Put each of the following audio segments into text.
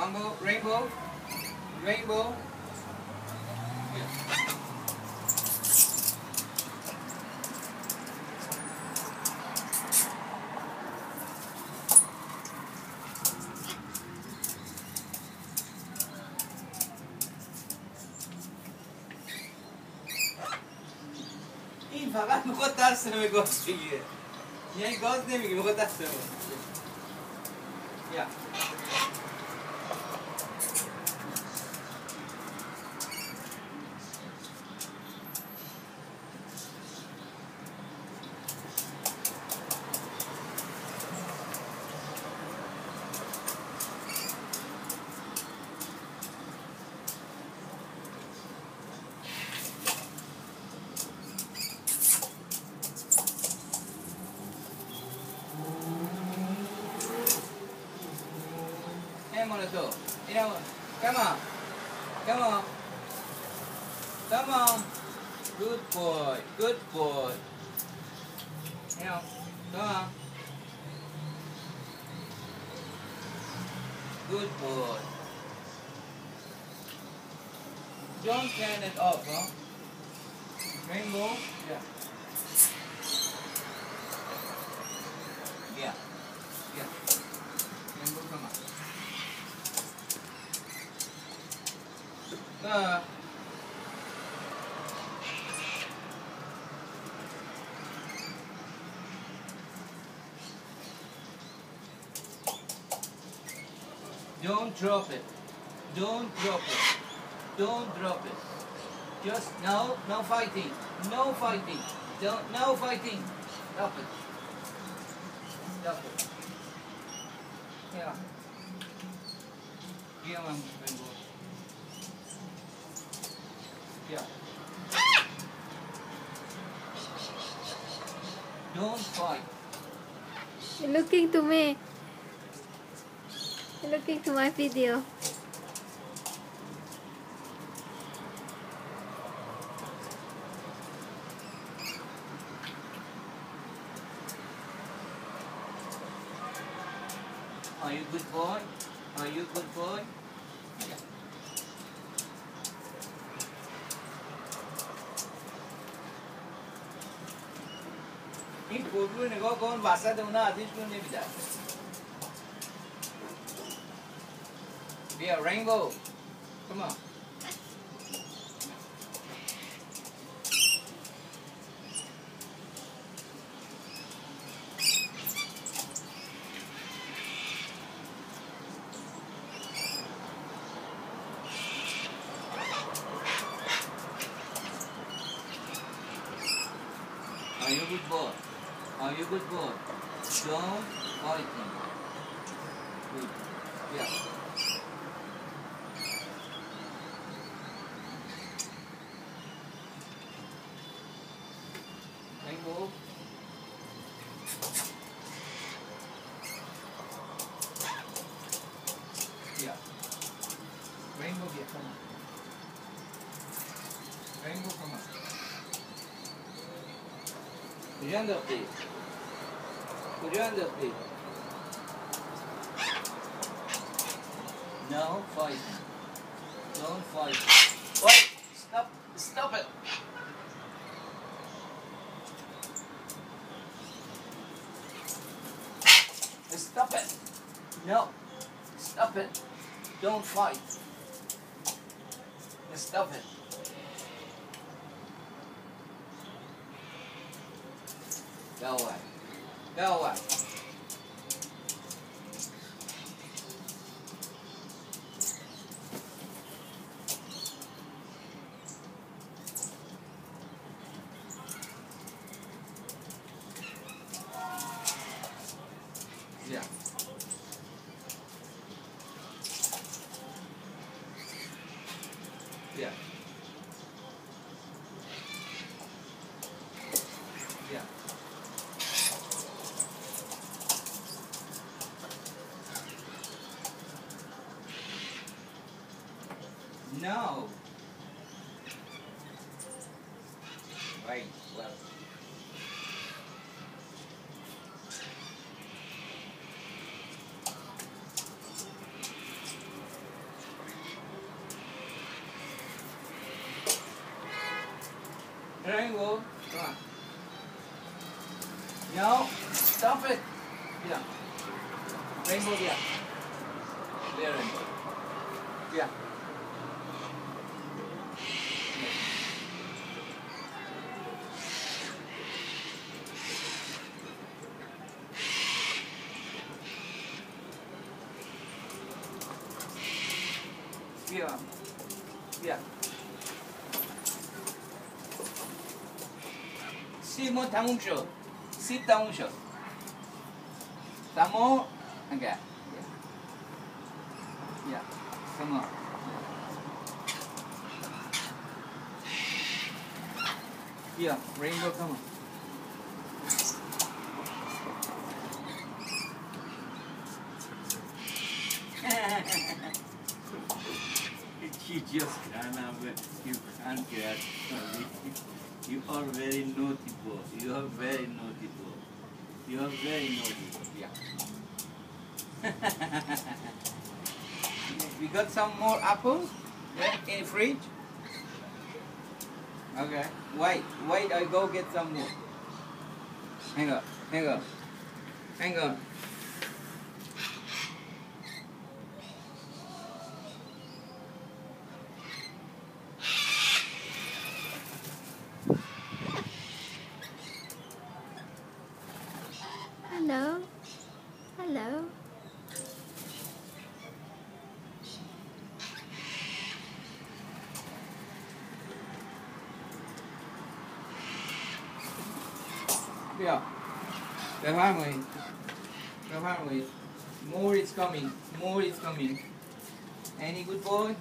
Mango, rainbow, rainbow. Yeah. این فقط میخواد دستمه گاز بگیره، یعنی گاز نمیگه، میخواد دستمه یا تو اینا come on come on come on good boy good boy you know come on good boy don't turn it off huh rainbow yeah yeah yeah rainbow come on Don't drop it. Don't drop it. Don't drop it. Just no fighting. No fighting. No fighting. Stop it. Stop it. Yeah. Yeah, man. Yeah. Don't fight. You're looking to me. You're looking to my video. Are you good boy? Are you good boy? Yeah. این پودر رو نگاه کن وسط اونا آتیش رو نمیدن. بیا رینبو. Come on. Are you good boy? Are you good boy? Don't fight him. Good. Yeah. Rainbow. Yeah. Rainbow, yeah, come on. Rainbow, come on. کجا انداختی؟ کجا انداختی؟ No fighting. Don't fight. Wait! Stop! Stop it! Stop it! No! Stop it! Don't fight! Stop it! Go away. Go away. Yeah. Yeah. Yeah. No. Right. Well. Rainbow. Come on. No. Stop it. Yeah. Rainbow, yeah. There, rainbow. Yeah. Yeah. Yeah. Simon Tamusho. Sit Tamusho. Tamo. Okay. Yeah. Yeah. Come on. Yeah. Rainbow, come on. You just can't have it. You can't get it. You are very naughty boy. You are very naughty boy. You are very naughty boy. Yeah. We got some more apples in the fridge. Okay. Wait, I go get some more. Hang on. Hello. Hello. Yeah. The family. More is coming. Any good boy?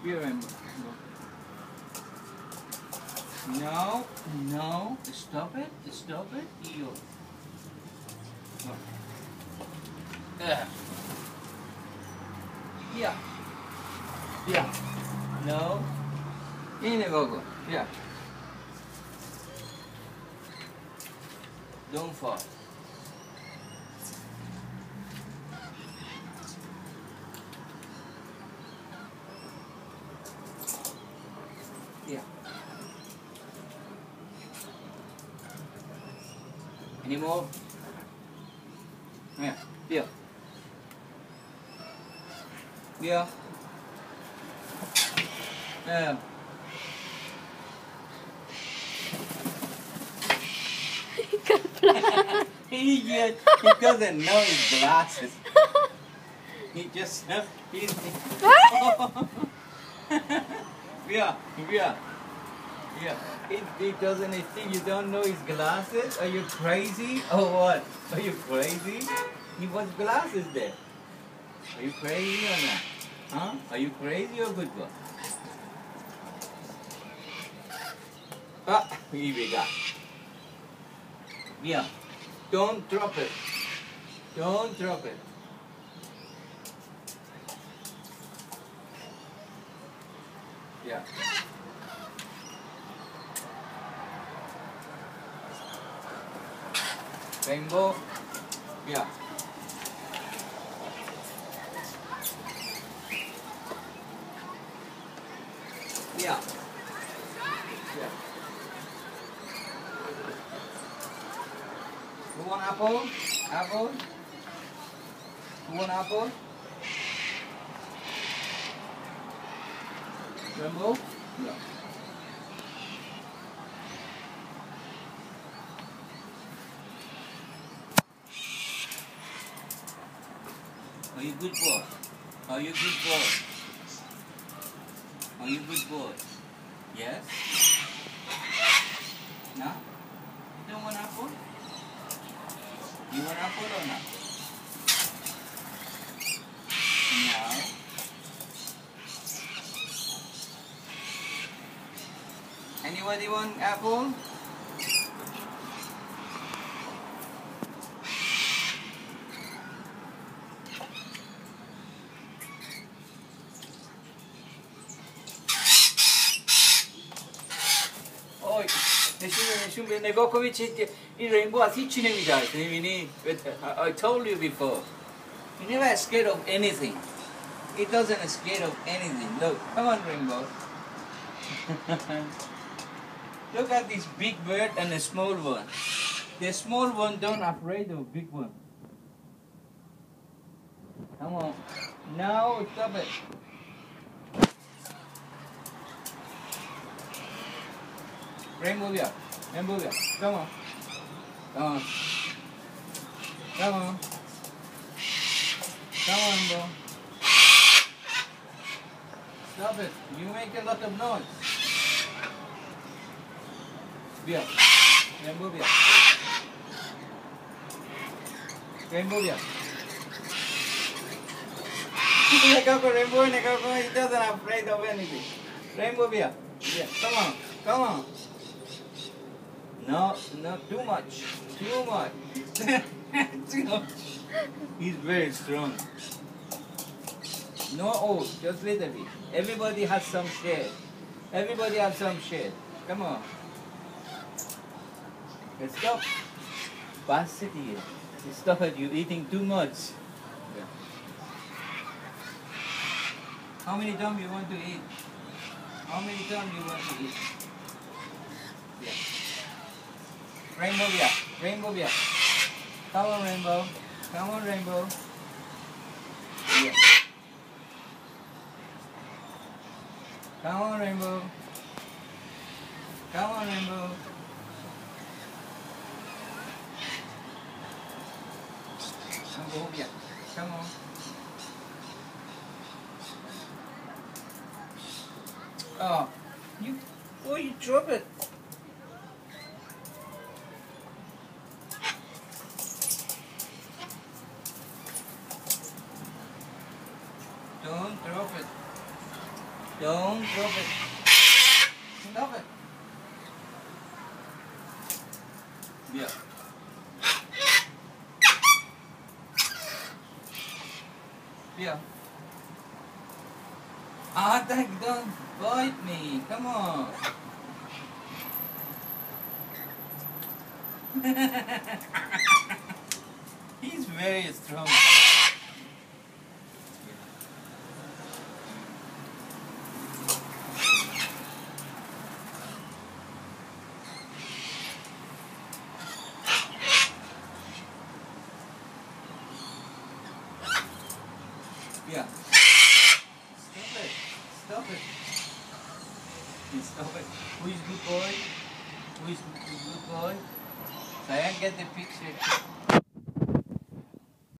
You remember. No. Stop it. You. Yeah. No. In the go. Yeah. Don't fall. Yeah. Any more? Yeah. He doesn't know his glasses. He just he's He doesn't think you don't know his glasses? Are you crazy or what? Are you crazy? He was glasses there. Are you crazy or not? Huh? Are you crazy or good boy? Ah, here we go. Yeah. Don't drop it. Yeah. Rainbow. Yeah. Yeah. Who want apple? Who want apple? Rainbow? Yeah. Are you good boy? Are you good boy? Yes? No? You don't want apple? You want apple or not? No. Anybody want apple? nessun Negokovic in Rainbow I told you before. He never scared of anything. He doesn't scared of anything. Look, come on Rainbow. Look at this big bird and a small one. The small one don't afraid of big one. Come on. No, stop it. Rainbow bear. Rainbow bear. Come on. Come on. Come on. Come on, Rainbow. Stop it. You make a lot of noise. Bear. Rainbow bear. Rainbow bear. Rainbow, he doesn't afraid of anything. Rainbow bear. Yeah. Come on. Come on. No, not too much. Too much. Too much. He's very strong. No old, just little bit. Everybody has some share. Everybody has some share. Come on. Let's stop. Basity. Stop it, you're eating too much. Yeah. How many times you want to eat? How many times you want to eat? Yeah. Rainbow bear. Rainbow bear. Come on, Rainbow. Come on, Rainbow. Yeah. Come on, Rainbow. Come on, Rainbow. Rainbow bear. Come on. Oh, you drop it. Don't drop it. Don't drop it. Stop it. Yeah. Yeah. Attack, don't bite me. Come on. He's very strong. Yeah. Stop it. Stop it. Stop it. Who is good boy? Who is good boy? Sayang, get the picture.